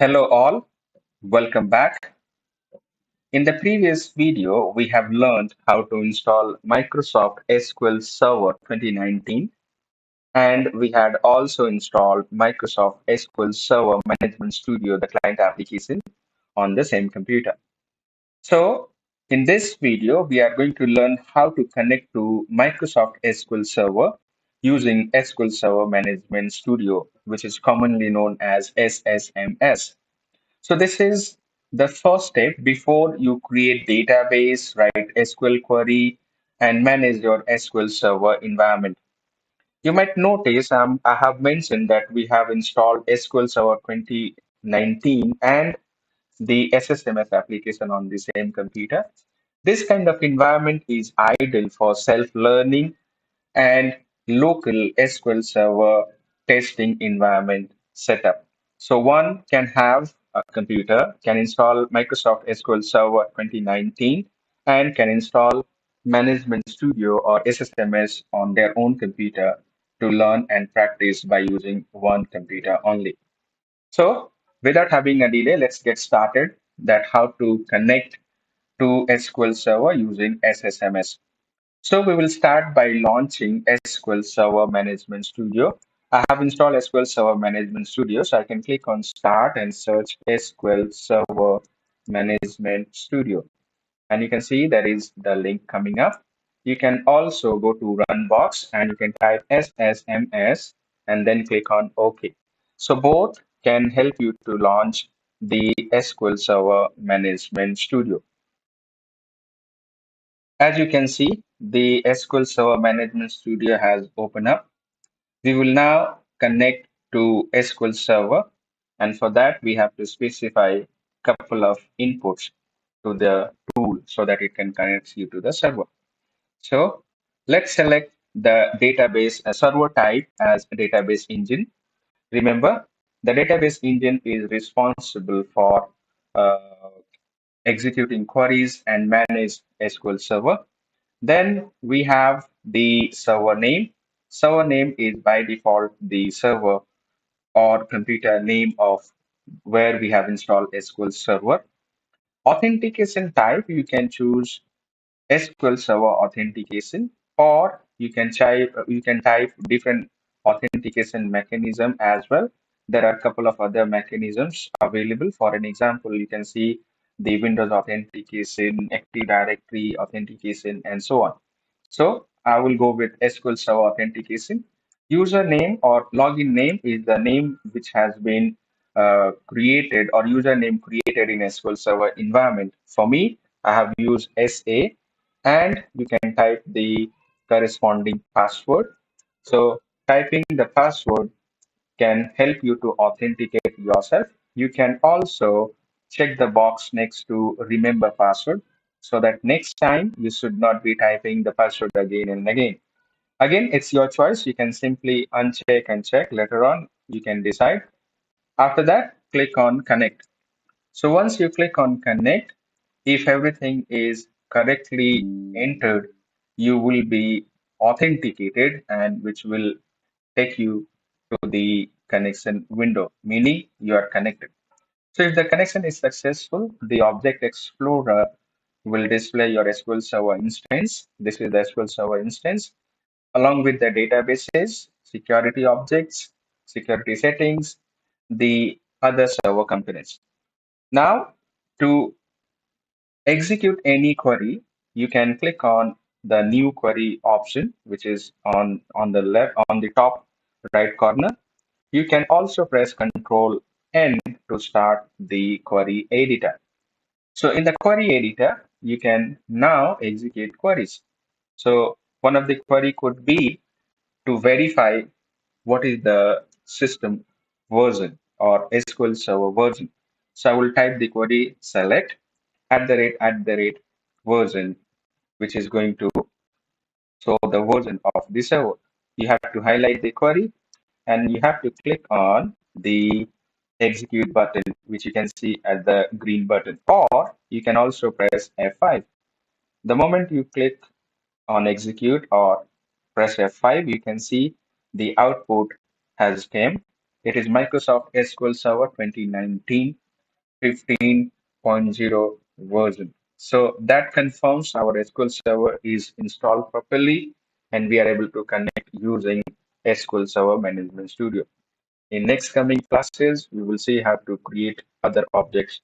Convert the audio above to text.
Hello all, welcome back. In the previous video, we have learned how to install Microsoft SQL Server 2019, and we had also installed Microsoft SQL Server Management Studio, the client application, on the same computer. So, in this video, we are going to learn how to connect to Microsoft SQL Server using SQL Server Management Studio, which is commonly known as SSMS. So this is the first step before you create database, write SQL query, and manage your SQL Server environment. You might notice I have mentioned that we have installed SQL Server 2019 and the SSMS application on the same computer. This kind of environment is ideal for self-learning and local SQL Server testing environment setup. So one can have a computer, can install Microsoft SQL Server 2019 and can install Management Studio or SSMS on their own computer to learn and practice by using one computer only. So without having a delay, let's get started that how to connect to SQL Server using SSMS. So we will start by launching SQL Server Management Studio. I have installed SQL Server Management Studio, so I can click on Start and search SQL Server Management Studio. And you can see there is the link coming up. You can also go to Run Box and you can type SSMS and then click on OK. So both can help you to launch the SQL Server Management Studio. As you can see, the SQL Server Management Studio has opened up. We will now connect to SQL Server, and for that we have to specify a couple of inputs to the tool so that it can connect you to the server. So let's select the database server type as a database engine. Remember, the database engine is responsible for uh, executing queries and manage SQL Server. Then we have the server name. Server name is by default the server or computer name of where we have installed SQL Server. Authentication type, you can choose SQL Server authentication, or you can type different authentication mechanism as well. There are a couple of other mechanisms available. For an example, you can see the Windows authentication, Active Directory authentication, and so on. So I will go with SQL Server authentication. Username or login name is the name which has been created or username created in SQL Server environment. For me, I have used SA, and you can type the corresponding password. So typing the password can help you to authenticate yourself. You can also check the box next to remember password so that next time you should not be typing the password again and again. Again, it's your choice. You can simply uncheck and check later on. You can decide. After that, click on connect. So once you click on connect, if everything is correctly entered, you will be authenticated and which will take you to the connection window, meaning you are connected. So if the connection is successful, the Object Explorer will display your SQL Server instance. This is the SQL Server instance, along with the databases, security objects, security settings, the other server components. Now, to execute any query, you can click on the new query option, which is on the left on the top right corner. You can also press Control N to start the query editor. So in the query editor, you can now execute queries. So one of the query could be to verify what is the system version or SQL Server version. So I will type the query select @ version, which is going to show the version of the server. You have to highlight the query and you have to click on the execute button, which you can see as the green button, or you can also press F5. The moment you click on execute or press F5, you can see the output has came. It is Microsoft SQL Server 2019 15.0 version. So that confirms our SQL Server is installed properly and we are able to connect using SQL Server Management Studio. In next coming classes, we will see how to create other objects